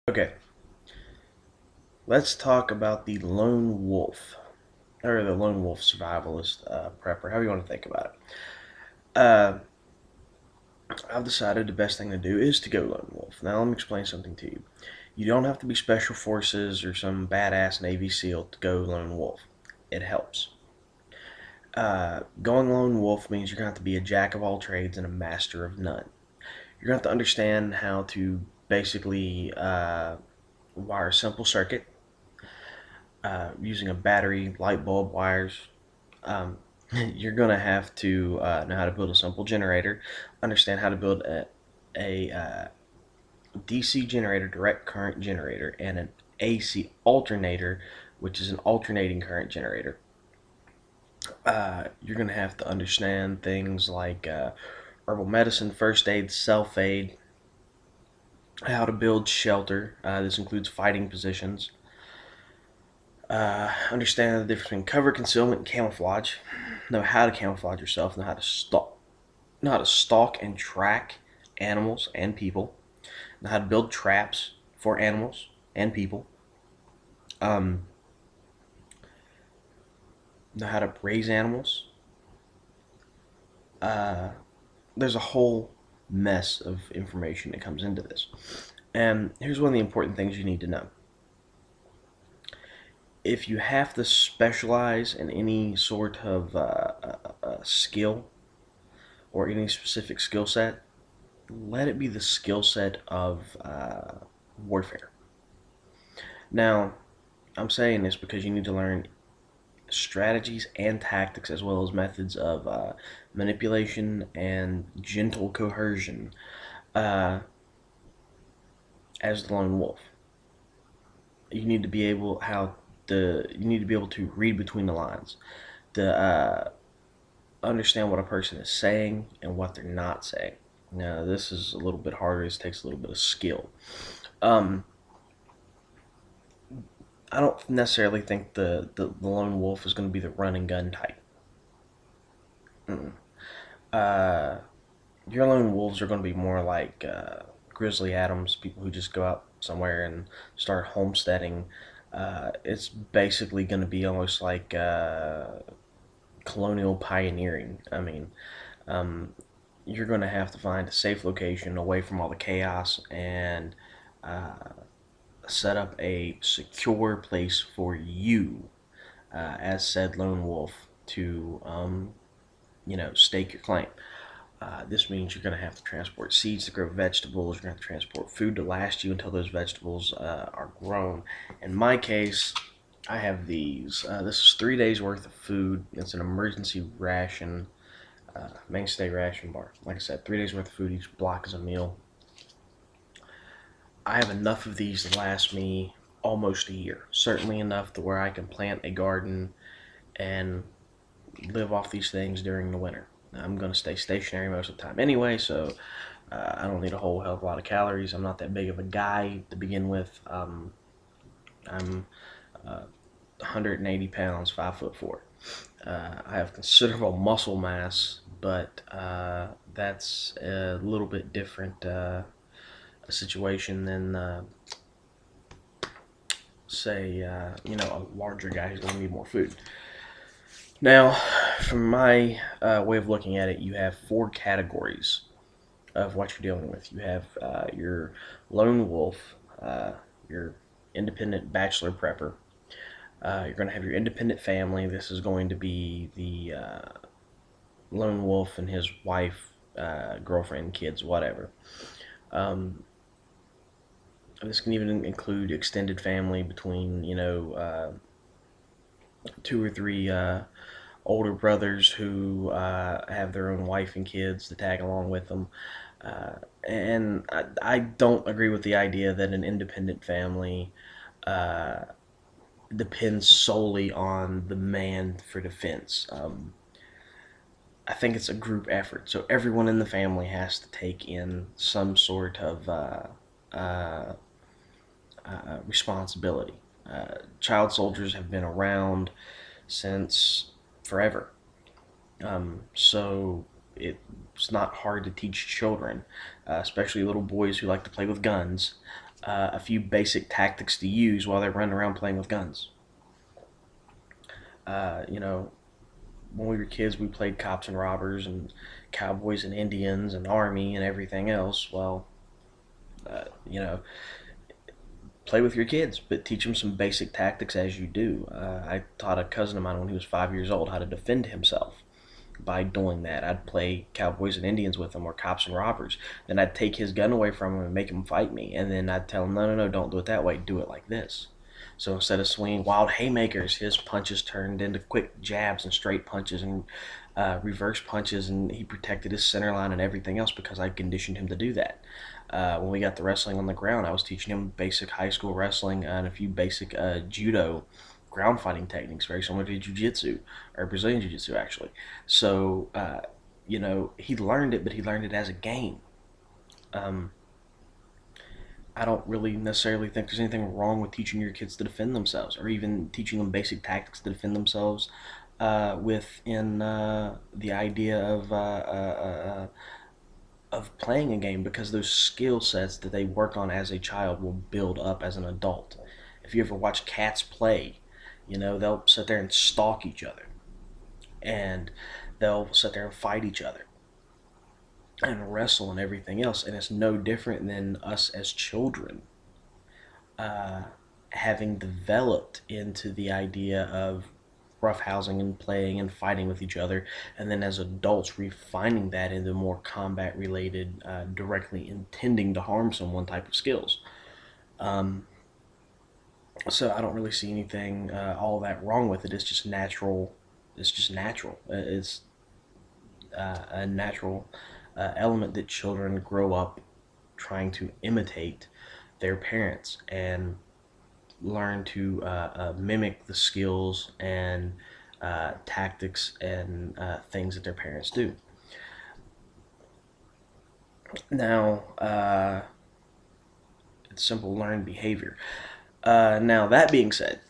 Okay, let's talk about the lone wolf, or the lone wolf survivalist prepper, however you want to think about it. Uh, I've decided the best thing to do is to go lone wolf. Now, let me explain something to you. You don't have to be special forces or some badass Navy SEAL to go lone wolf. It helps. Going lone wolf means you're going to have to be a jack of all trades and a master of none. You're going to have to understand how to basically wire a simple circuit using a battery, light bulb wires. You're going to have to know how to build a simple generator, understand how to build a DC generator, direct current generator, and an AC alternator, which is an alternating current generator. You're going to have to understand things like herbal medicine, first aid, self aid, how to build shelter. This includes fighting positions. Understand the difference between cover, concealment, and camouflage. Know how to camouflage yourself. Know how to stalk and track animals and people. Know how to build traps for animals and people. Um, know how to raise animals. Uh, there's a whole mess of information that comes into this. And here's one of the important things you need to know. If you have to specialize in any sort of skill or any specific skill set, let it be the skill set of warfare. Now, I'm saying this because you need to learn strategies and tactics as well as methods of manipulation and gentle coercion uh, as the lone wolf. You need to be able to read between the lines, to understand what a person is saying and what they're not saying. Now, this is a little bit harder. This takes a little bit of skill. Um, I don't necessarily think the lone wolf is going to be the run and gun type. Mm-mm. Uh, your lone wolves are going to be more like Grizzly Adams, people who just go out somewhere and start homesteading. It's basically going to be almost like colonial pioneering. I mean, um, you're going to have to find a safe location away from all the chaos and uh, set up a secure place for you as said lone wolf to stake your claim. This means you're going to have to transport seeds to grow vegetables. You're going to have to transport food to last you until those vegetables are grown. In my case, I have these. This is 3 days worth of food. It's an emergency ration, mainstay ration bar. Like I said, 3 days worth of food. Each block is a meal. I have enough of these to last me almost a year. Certainly enough to where I can plant a garden and live off these things during the winter. I'm going to stay stationary most of the time anyway, so I don't need a whole hell of a lot of calories. I'm not that big of a guy to begin with. I'm 180 pounds, 5'4". I have considerable muscle mass, but that's a little bit different a situation than, say, a larger guy who's going to need more food. Now, from my way of looking at it, you have four categories of what you're dealing with. You have your lone wolf, your independent bachelor prepper. You're going to have your independent family. This is going to be the lone wolf and his wife, girlfriend, kids, whatever. Um, this can even include extended family between, two or three older brothers who have their own wife and kids to tag along with them. And I don't agree with the idea that an independent family uh, depends solely on the man for defense. I think it's a group effort, so everyone in the family has to take in some sort of responsibility. Child soldiers have been around since forever. So it's not hard to teach children, especially little boys who like to play with guns, a few basic tactics to use while they're running around playing with guns. You know, when we were kids, we played cops and robbers and cowboys and Indians and army and everything else. Well, you know, play with your kids, but teach them some basic tactics as you do. I taught a cousin of mine when he was 5 years old how to defend himself. By doing that, I'd play cowboys and Indians with him, or cops and robbers. Then I'd take his gun away from him and make him fight me. And then I'd tell him, no, no, no, don't do it that way. Do it like this. So instead of swinging wild haymakers, his punches turned into quick jabs and straight punches and reverse punches, and he protected his center line and everything else because I conditioned him to do that. When we got the wrestling on the ground, I was teaching him basic high school wrestling and a few basic judo ground fighting techniques, very similar to jiu-jitsu, or Brazilian jiu-jitsu actually. So, he learned it, but he learned it as a game. Um, I don't really necessarily think there's anything wrong with teaching your kids to defend themselves, or even teaching them basic tactics to defend themselves within the idea of playing a game, because those skill sets that they work on as a child will build up as an adult. If you ever watch cats play, they'll sit there and stalk each other, and they'll sit there and fight each other and wrestle and everything else. And it's no different than us as children uh, having developed into the idea of roughhousing and playing and fighting with each other, and then as adults refining that into more combat related, directly intending to harm someone type of skills. Um, so I don't really see anything all that wrong with it. It's just natural. It's just natural. It's a natural element that children grow up trying to imitate their parents and learn to mimic the skills and tactics and things that their parents do. Now, it's simple learned behavior. Now, that being said,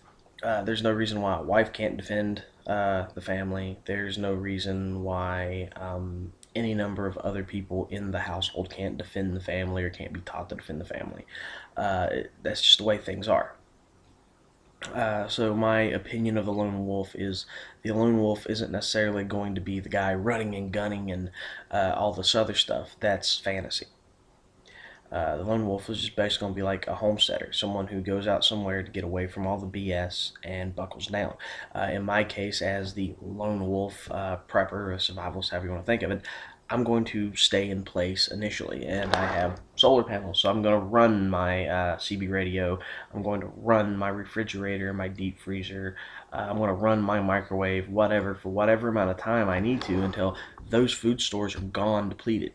there's no reason why a wife can't defend the family. There's no reason why any number of other people in the household can't defend the family or can't be taught to defend the family. That's just the way things are. So my opinion of the lone wolf is the lone wolf isn't necessarily going to be the guy running and gunning and all this other stuff. That's fantasy. The lone wolf is just basically going to be like a homesteader, someone who goes out somewhere to get away from all the BS and buckles down. In my case, as the lone wolf prepper or survivalist, however you want to think of it, I'm going to stay in place initially, and I have solar panels, so I'm going to run my CB radio. I'm going to run my refrigerator, my deep freezer. I'm going to run my microwave, whatever, for whatever amount of time I need to until those food stores are gone, depleted.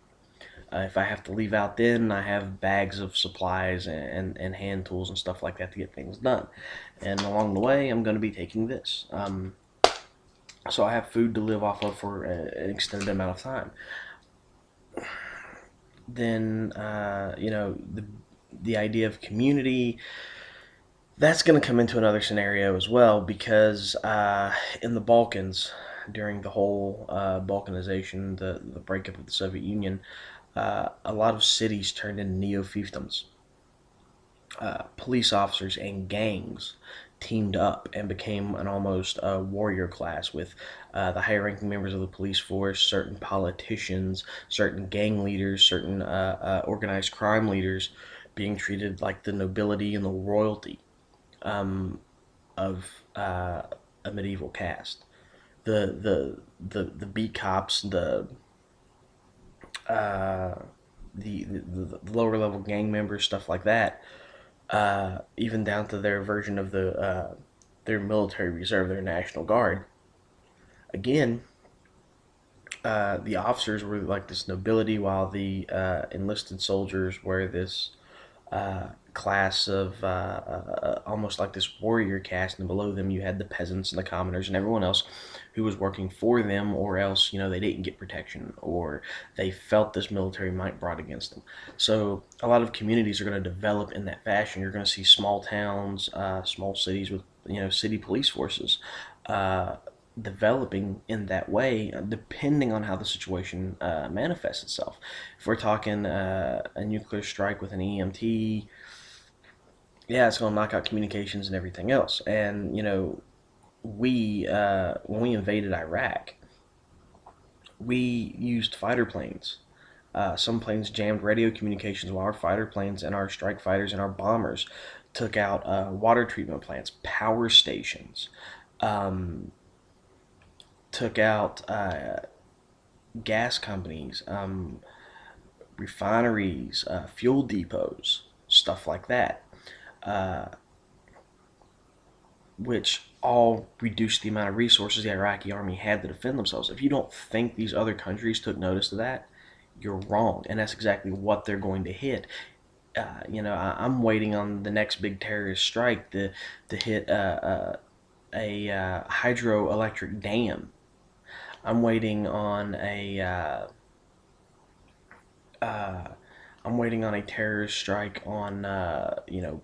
If I have to leave out then, I have bags of supplies and hand tools and stuff like that to get things done. And along the way, I'm going to be taking this. So I have food to live off of for an extended amount of time. Then, the idea of community, that's going to come into another scenario as well, because in the Balkans, during the whole Balkanization, the breakup of the Soviet Union, a lot of cities turned into neo-fiefdoms. Police officers and gangs teamed up and became an almost warrior class, with the higher ranking members of the police force, certain politicians, certain gang leaders, certain organized crime leaders being treated like the nobility and the royalty um, of a medieval caste. The beat cops, uh, the lower level gang members, stuff like that, even down to their version of their military reserve, their National Guard. Again, the officers were like this nobility, while the enlisted soldiers were this class of almost like this warrior caste, and below them you had the peasants and the commoners and everyone else who was working for them, or else they didn't get protection, or they felt this military might brought against them. So a lot of communities are going to develop in that fashion. You're going to see small towns, small cities with city police forces uh, developing in that way, depending on how the situation manifests itself. If we're talking a nuclear strike with an EMT, yeah, it's going to knock out communications and everything else. And we when we invaded Iraq, we used fighter planes. Some planes jammed radio communications while our fighter planes and our strike fighters and our bombers took out water treatment plants, power stations, um, took out gas companies, refineries, fuel depots, stuff like that, uh, which all reduced the amount of resources the Iraqi army had to defend themselves. If you don't think these other countries took notice of that, you're wrong, and that's exactly what they're going to hit. I'm waiting on the next big terrorist strike to hit a hydroelectric dam. I'm waiting on a uh, I'm waiting on a terrorist strike on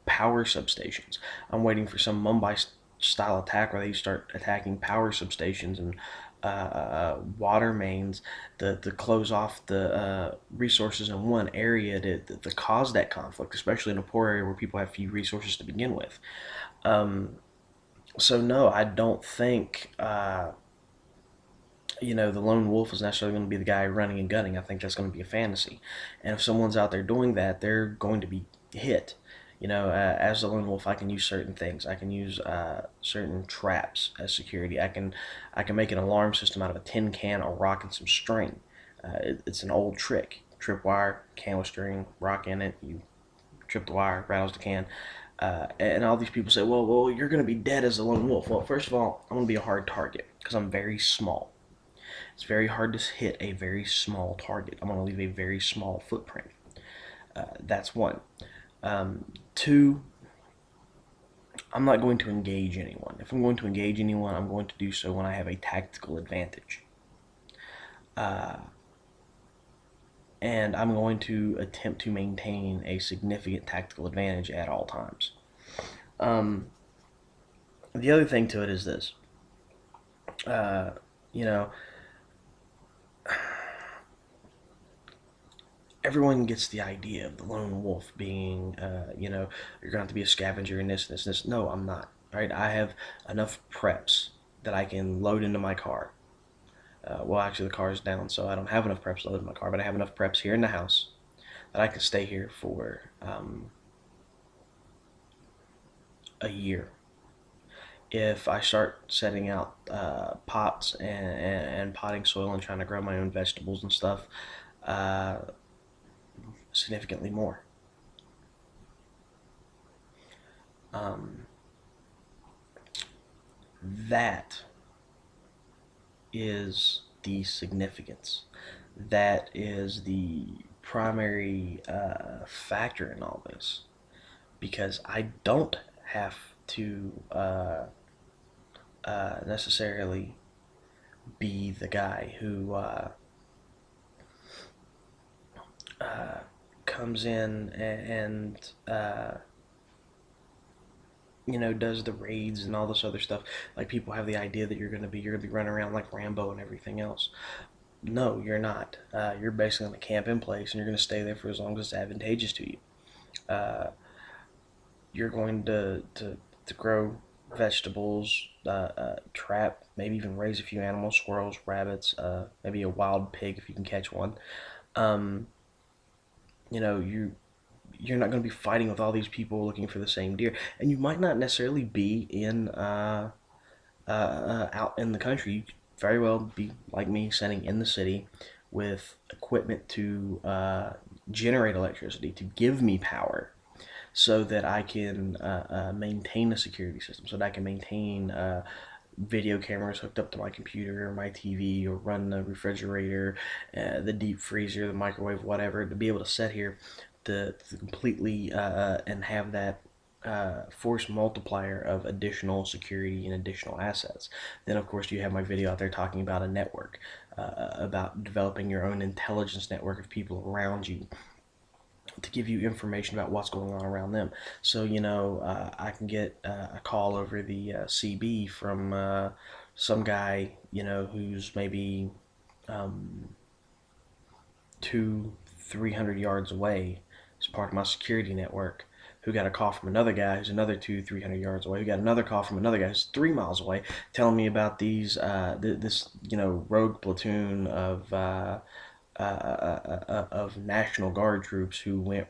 power substations. I'm waiting for some Mumbai style attack where they start attacking power substations and water mains to close off the resources in one area to cause that conflict, especially in a poor area where people have few resources to begin with. Um, so no, I don't think the lone wolf is necessarily going to be the guy running and gunning. I think that's going to be a fantasy. And if someone's out there doing that, they're going to be hit. As a lone wolf, I can use certain things. I can use certain traps as security. I can make an alarm system out of a tin can, a rock, and some string. It's an old trick. Tripwire, can with string, rock in it. You trip the wire, rattles the can. And all these people say, well, you're going to be dead as a lone wolf. Well, first of all, I'm going to be a hard target because I'm very small. It's very hard to hit a very small target. I'm going to leave a very small footprint. That's one. Two, I'm not going to engage anyone. If I'm going to engage anyone, I'm going to do so when I have a tactical advantage. Uh, and I'm going to attempt to maintain a significant tactical advantage at all times. Um, the other thing to it is this. Uh, you know, everyone gets the idea of the lone wolf being, you're going to have to be a scavenger in this, this, this. No, I'm not. Right? I have enough preps that I can load into my car. Well, actually, the car is down, so I don't have enough preps loaded in my car, but I have enough preps here in the house that I can stay here for a year. If I start setting out pots and potting soil and trying to grow my own vegetables and stuff, uh, significantly more. Um, that is the significance. That is the primary factor in all this because I don't have to necessarily be the guy who uh, comes in and does the raids and all this other stuff. Like people have the idea that you're gonna be running around like Rambo and everything else. No, you're not. You're basically gonna camp in place and you're gonna stay there for as long as it's advantageous to you. Uh, you're going to grow vegetables, trap, maybe even raise a few animals, squirrels, rabbits, maybe a wild pig if you can catch one. Um, you're not going to be fighting with all these people looking for the same deer, and you might not necessarily be in out in the country. You could very well be like me, sitting in the city with equipment to generate electricity to give me power so that I can maintain a security system, so that I can maintain video cameras hooked up to my computer or my TV, or run the refrigerator, the deep freezer, the microwave, whatever, to be able to sit here to completely and have that force multiplier of additional security and additional assets. Then, of course, you have my video out there talking about a network, about developing your own intelligence network of people around you to give you information about what's going on around them. So, I can get a call over the CB from some guy, who's maybe um, 300 yards away as part of my security network, who got a call from another guy who's another 200-300 yards away, who got another call from another guy who's 3 miles away, telling me about this rogue platoon of National Guard troops who went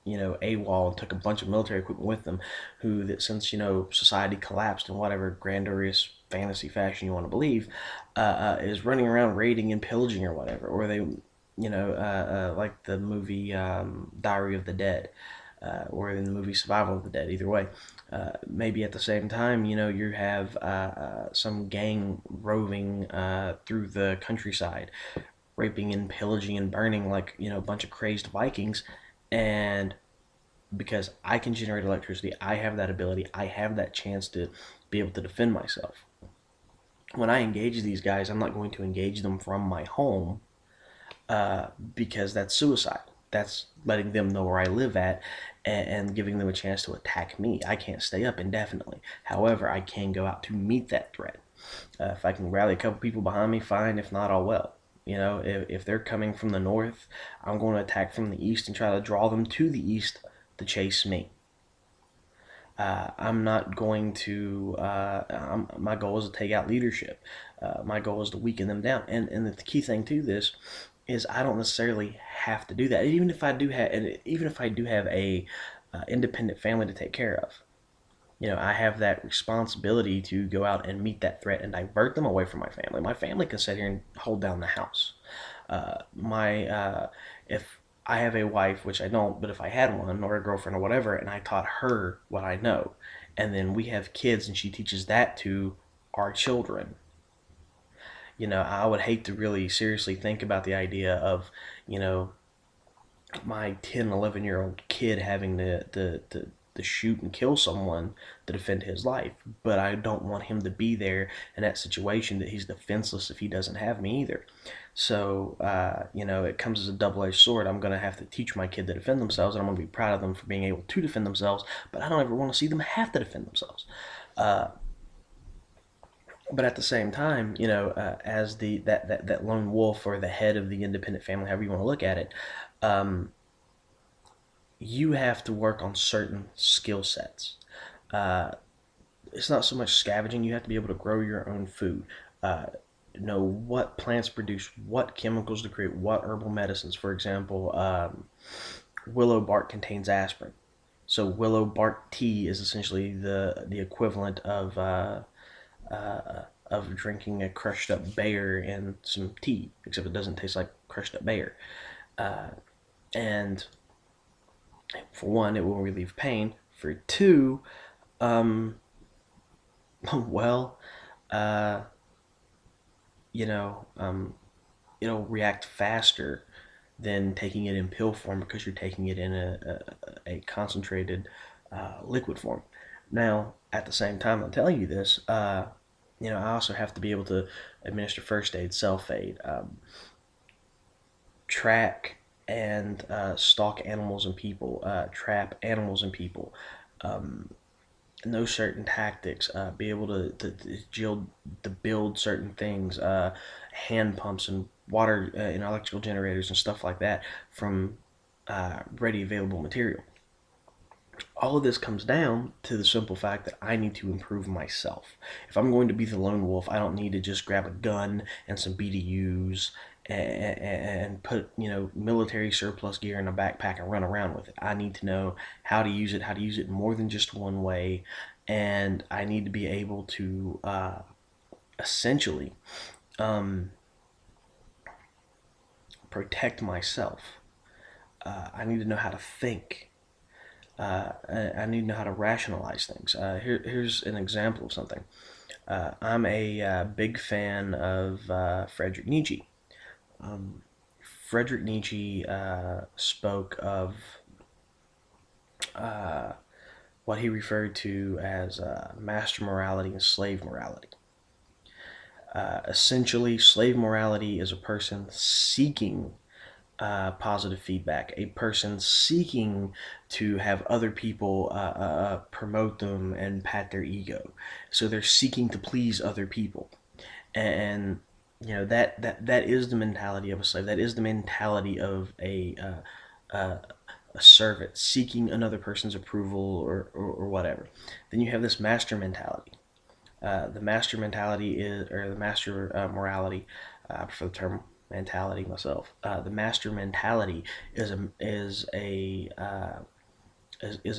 AWOL and took a bunch of military equipment with them, who that since society collapsed in whatever grandiose fantasy fashion you want to believe, is running around raiding and pillaging or whatever, or they, like the movie Diary of the Dead, or in the movie Survival of the Dead. Either way, maybe at the same time, you have some gang roving through the countryside, raping and pillaging and burning like a bunch of crazed Vikings, and because I can generate electricity, I have that ability, I have that chance to be able to defend myself. When I engage these guys, I'm not going to engage them from my home, because that's suicide. That's letting them know where I live at, and giving them a chance to attack me. I can't stay up indefinitely. However, I can go out to meet that threat. If I can rally a couple people behind me, fine. If not, all well. If they're coming from the north, I'm going to attack from the east and try to draw them to the east to chase me. I'm not going to. My goal is to take out leadership. My goal is to weaken them down. And the key thing to this is I don't necessarily have to do that. Even if I do have a independent family to take care of, I have that responsibility to go out and meet that threat and divert them away from my family. My family can sit here and hold down the house. My If I have a wife, which I don't, but if I had one or a girlfriend or whatever, and I taught her what I know, and then we have kids and she teaches that to our children, I would hate to really seriously think about the idea of, my 10, 11-year-old kid having to shoot and kill someone to defend his life. But I don't want him to be there in that situation that he's defenseless if he doesn't have me either. So, it comes as a double-edged sword. I'm going to have to teach my kid to defend themselves, and I'm going to be proud of them for being able to defend themselves, but I don't ever want to see them have to defend themselves. Uh, but at the same time, as that lone wolf or the head of the independent family, however you want to look at it, um, you have to work on certain skill sets. Uh, it's not so much scavenging. You have to be able to grow your own food. Uh, know what plants produce what chemicals to create what herbal medicines. For example, willow bark contains aspirin. So willow bark tea is essentially the equivalent of drinking a crushed up bear and some tea, except it doesn't taste like crushed up bear. Uh, and for one, it will relieve pain. For two, um, well, uh, you know, um, it'll react faster than taking it in pill form because you're taking it in a concentrated liquid form. Now, at the same time, I'm telling you this, I also have to be able to administer first aid, self aid, track and stalk animals and people, trap animals and people, um, know certain tactics, be able to build certain things, hand pumps and water and electrical generators and stuff like that from ready available material. All of this comes down to the simple fact that I need to improve myself. If I'm going to be the lone wolf, I don't need to just grab a gun and some BDUs and put military surplus gear in a backpack and run around with it. I need to know how to use it more than just one way, and I need to be able to essentially um, protect myself. I need to know how to think. I need to know how to rationalize things. Here's an example of something. I'm a big fan of Fredrick Nietzsche. Um, Fredrick Nietzsche spoke of uh, what he referred to as master morality and slave morality. Essentially, slave morality is a person seeking positive feedback, a person seeking to have other people promote them and pat their ego. So they're seeking to please other people, and that is the mentality of a slave. That is the mentality of a a servant, seeking another person's approval or whatever. Then you have this master mentality. The master mentality is, or the master morality. I prefer the term mentality myself. The master mentality is a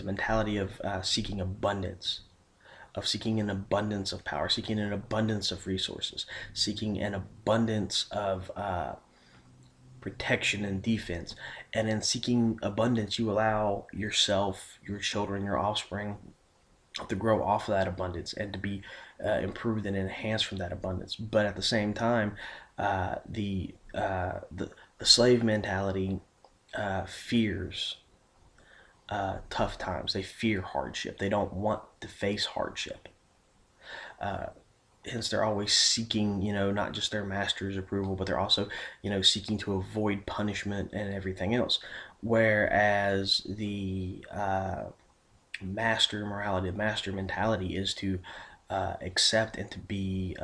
mentality of seeking abundance, of seeking an abundance of power, seeking an abundance of resources, seeking an abundance of protection and defense. And in seeking abundance, you allow yourself, your children, your offspring to grow off of that abundance and to be improved and enhanced from that abundance. But at the same time, uh, the, uh, the the slave mentality fears tough times. They fear hardship. They don't want to face hardship. Hence, they're always seeking, not just their master's approval, but they're also, seeking to avoid punishment and everything else. Whereas the master morality, the master mentality is to accept and to be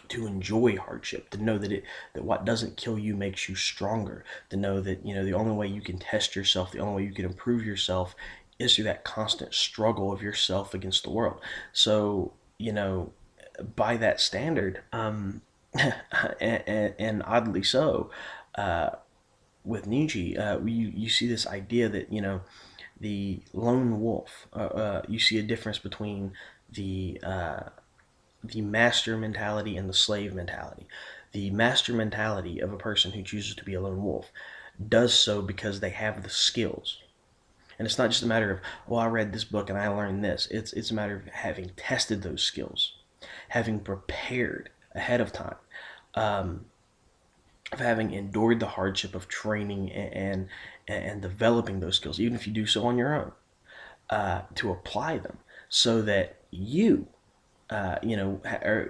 to enjoy hardship, to know that what doesn't kill you makes you stronger, to know that the only way you can test yourself, the only way you can improve yourself is through that constant struggle of yourself against the world. So by that standard, and oddly so, with Nietzsche, you see this idea that the lone wolf. You see a difference between the master mentality and the slave mentality. The master mentality of a person who chooses to be a lone wolf does so because they have the skills. And it's not just a matter of, well, I read this book and I learned this. It's a matter of having tested those skills, having prepared ahead of time, um, of having endured the hardship of training and developing those skills, even if you do so on your own, to apply them so that or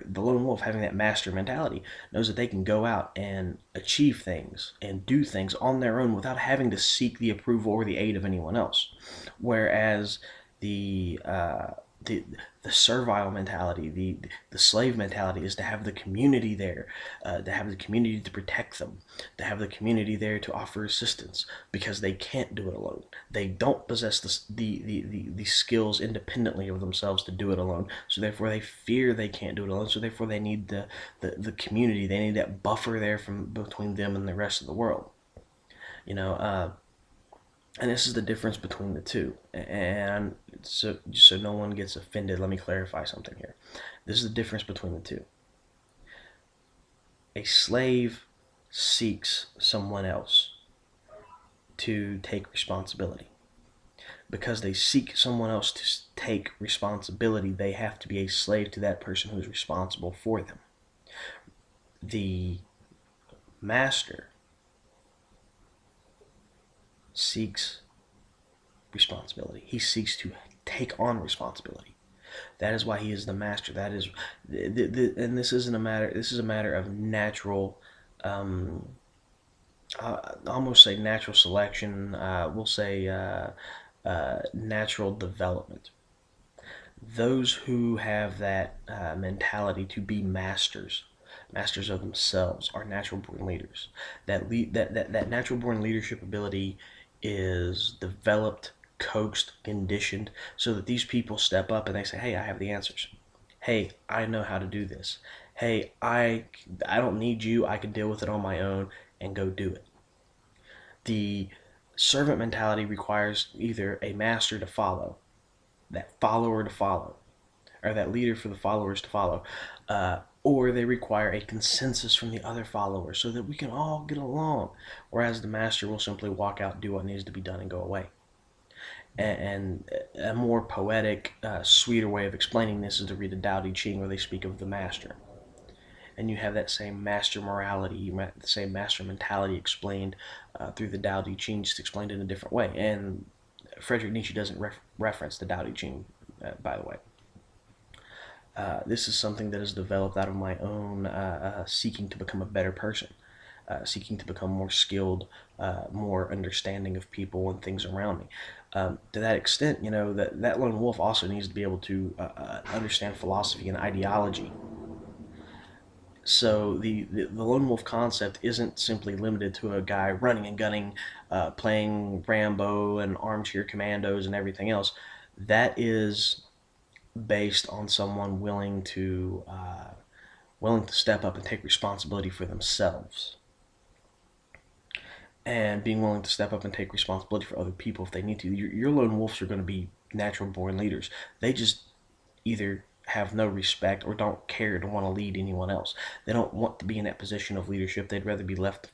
the lone wolf having that master mentality knows that they can go out and achieve things and do things on their own without having to seek the approval or the aid of anyone else. Whereas the uh, the the servile mentality, the slave mentality is to have the community there, to have the community to protect them, to have the community there to offer assistance because they can't do it alone. They don't possess the skills independently of themselves to do it alone. So therefore, they fear they can't do it alone. So therefore, they need the community. They need that buffer there from between them and the rest of the world. You know, uh, and this is the difference between the two. And so no one gets offended, let me clarify something here. This is the difference between the two. A slave seeks someone else to take responsibility. Because they seek someone else to take responsibility, they have to be a slave to that person who's responsible for them. The master seeks responsibility. He seeks to take on responsibility. That is why he is the master. That is, and this isn't a matter. This is a matter of natural, almost say natural selection. We'll say natural development. Those who have that mentality to be masters of themselves, are natural born leaders. That natural born leadership ability is developed, coaxed, conditioned, so that these people step up and they say, "Hey, I have the answers. Hey, I know how to do this. Hey, I don't need you. I can deal with it on my own and go do it." The servant mentality requires either a master to follow, that follower to follow, or that leader for the followers to follow, or they require a consensus from the other followers so that we can all get along. Whereas the master will simply walk out, do what needs to be done, and go away. And a more poetic, sweeter way of explaining this is to read the Tao Te Ching, where they speak of the master. And you have that same master morality, the same master mentality explained through the Tao Te Ching, just explained in a different way. And Fredrick Nietzsche doesn't reference the Tao Te Ching, by the way. This is something that is developed out of my own seeking to become a better person, seeking to become more skilled, more understanding of people and things around me. To that extent, that lone wolf also needs to be able to understand philosophy and ideology, So the lone wolf concept isn't simply limited to a guy running and gunning, playing Rambo and armchair commandos and everything else. That is based on someone willing to step up and take responsibility for themselves, and being willing to step up and take responsibility for other people if they need to. Your lone wolves are going to be natural born leaders. They just either have no respect or don't care to want to lead anyone else. They don't want to be in that position of leadership. They'd rather be left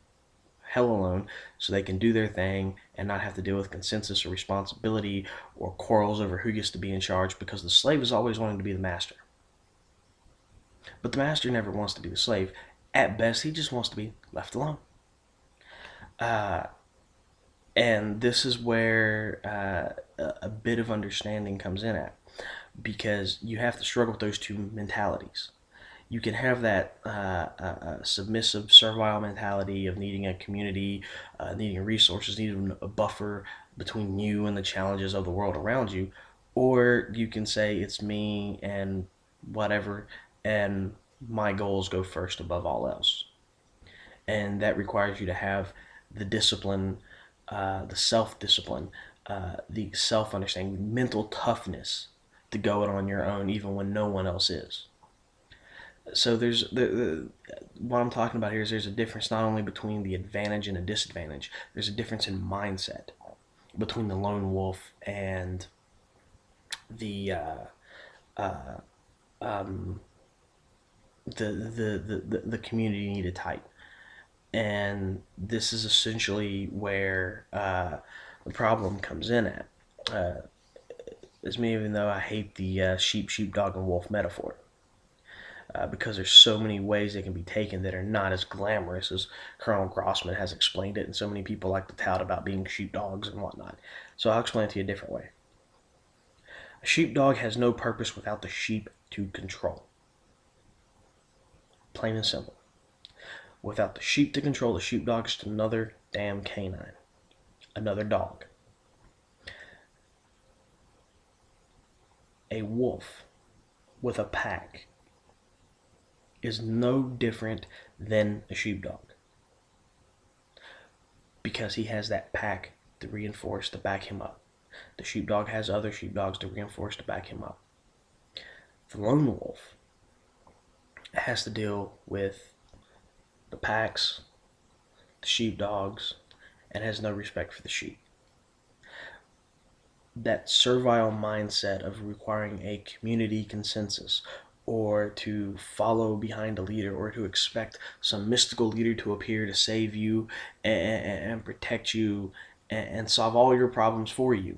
hell alone so they can do their thing and not have to deal with consensus or responsibility or quarrels over who gets to be in charge, because the slave is always wanting to be the master. But the master never wants to be the slave. At best, he just wants to be left alone. Uh, and this is where a bit of understanding comes in at, because you have to struggle with those two mentalities. You can have that submissive, servile mentality of needing a community, needing resources, needing a buffer between you and the challenges of the world around you, or you can say it's me and whatever, and my goals go first above all else. And that requires you to have the discipline, the self discipline, the self understanding, mental toughness to go it on your own, even when no one else is. So what I'm talking about here is there's a difference not only between the advantage and a disadvantage. There's a difference in mindset between the lone wolf and the uh, um, the community needed type. And this is essentially where the problem comes in at. Uh, as me, even though I hate the sheep, dog, and wolf metaphor, because there's so many ways they can be taken that are not as glamorous as Colonel Grossman has explained it, and so many people like to tout about being sheepdogs and whatnot. So I'll explain it to you a different way. A sheepdog has no purpose without the sheep to control. Plain and simple. Without the sheep to control, the sheepdog is just another damn canine, another dog. A wolf with a pack is no different than a sheepdog, because he has that pack to reinforce, to back him up. The sheepdog has other sheepdogs to reinforce, to back him up. The lone wolf has to deal with the packs, the sheepdogs, and has no respect for the sheep. That servile mindset of requiring a community consensus, or to follow behind a leader, or to expect some mystical leader to appear to save you and protect you and solve all your problems for you,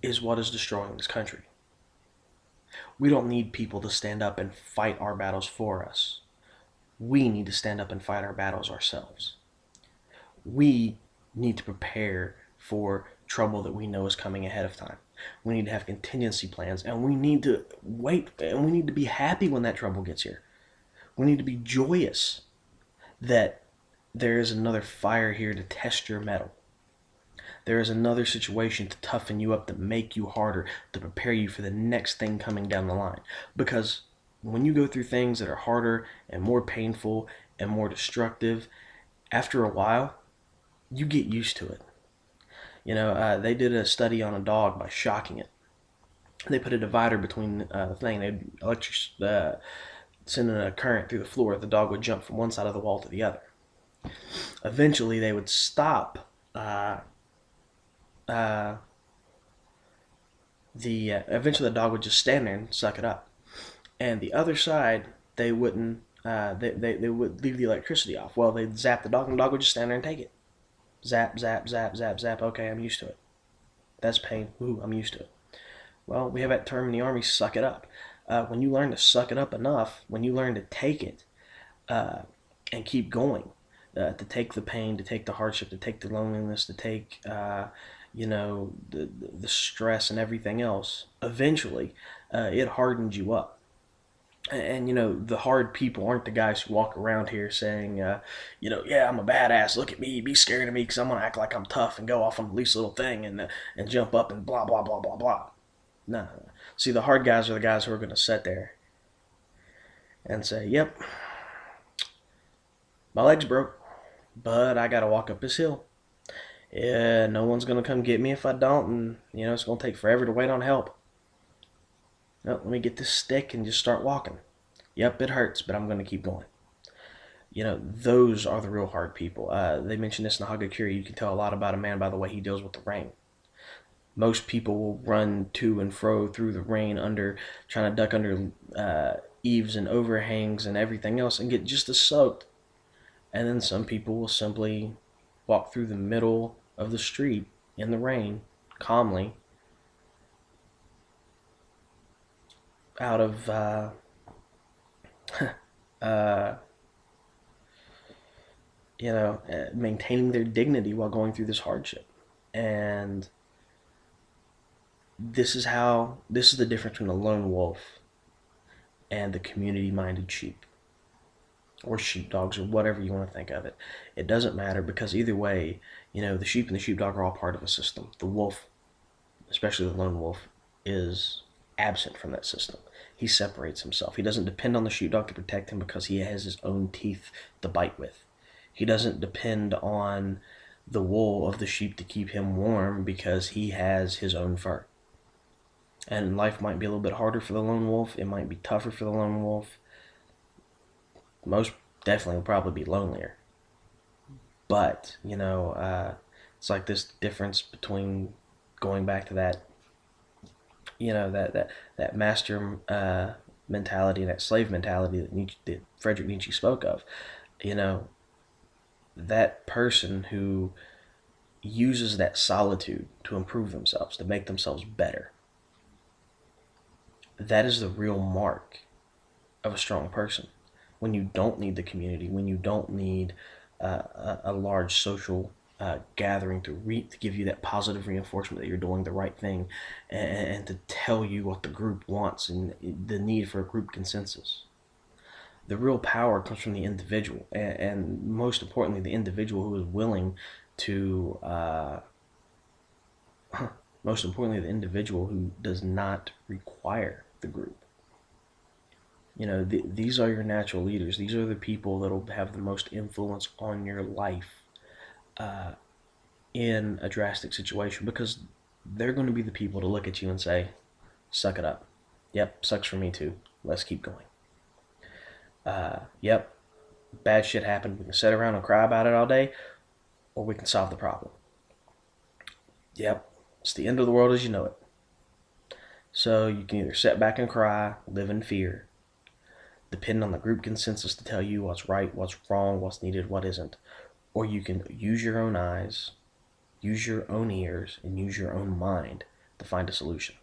is what is destroying this country. We don't need people to stand up and fight our battles for us. We need to stand up and fight our battles ourselves. We need to prepare for trouble that we know is coming ahead of time. We need to have contingency plans, and we need to wait, and we need to be happy when that trouble gets here. We need to be joyous that there is another fire here to test your mettle. There is another situation to toughen you up, to make you harder, to prepare you for the next thing coming down the line. Because when you go through things that are harder and more painful and more destructive, after a while, you get used to it. They did a study on a dog by shocking it. They put a divider between the thing. They'd send a current through the floor. The dog would jump from one side of the wall to the other. Eventually, they would stop eventually the dog would just stand there and suck it up, and the other side they wouldn't. They would leave the electricity off. Well, they'd zap the dog, and the dog would just stand there and take it. Zap, zap, zap, zap, zap. Okay, I'm used to it. That's pain. Ooh, I'm used to it. Well, we have that term in the Army, suck it up. When you learn to suck it up enough, when you learn to take it uh, and keep going, to take the pain, to take the hardship, to take the loneliness, to take the stress and everything else, eventually it hardens you up. And the hard people aren't the guys who walk around here saying, yeah, I'm a badass. Look at me, be scared of me, because I'm gonna act like I'm tough and go off on the least little thing and jump up and blah blah blah blah blah. No. See, the hard guys are the guys who are gonna sit there and say, yep, my leg's broke, but I gotta walk up this hill. Yeah, no one's gonna come get me if I don't, and it's gonna take forever to wait on help. No, let me get this stick and just start walking. Yep, it hurts, but I'm gonna keep going. Those are the real hard people. They mention this in the Hagakure. You can tell a lot about a man by the way he deals with the rain. Most people will run to and fro through the rain trying to duck under eaves and overhangs and everything else and get just as soaked. And then some people will simply walk through the middle of the street in the rain calmly out of uh, maintaining their dignity while going through this hardship. And this is the difference between a lone wolf and the community-minded sheep or sheepdogs or whatever you want to think of it. It doesn't matter because either way, the sheep and the sheepdog are all part of a system. The wolf, especially the lone wolf, is absent from that system. He separates himself. He doesn't depend on the sheepdog to protect him because he has his own teeth to bite with. He doesn't depend on the wool of the sheep to keep him warm because he has his own fur. And life might be a little bit harder for the lone wolf. It might be tougher for the lone wolf. Most definitely will probably be lonelier. But, it's like this difference between going back to that, that master mentality, that slave mentality that Fredrick Nietzsche spoke of. That person who uses that solitude to improve themselves, to make themselves better. That is the real mark of a strong person. When you don't need the community, when you don't need a large social gathering to give you that positive reinforcement that you're doing the right thing and to tell you what the group wants and the need for a group consensus. The real power comes from the individual, and most importantly, the individual who is willing to most importantly, the individual who does not require the group. These are your natural leaders. These are the people that will have the most influence on your life in a drastic situation because they're going to be the people to look at you and say, suck it up. Yep, sucks for me too. Let's keep going. Yep, bad shit happened. We can sit around and cry about it all day, or we can solve the problem. Yep, it's the end of the world as you know it. So you can either sit back and cry, live in fear, depend on the group consensus to tell you what's right, what's wrong, what's needed, what isn't. Or you can use your own eyes, use your own ears, and use your own mind to find a solution.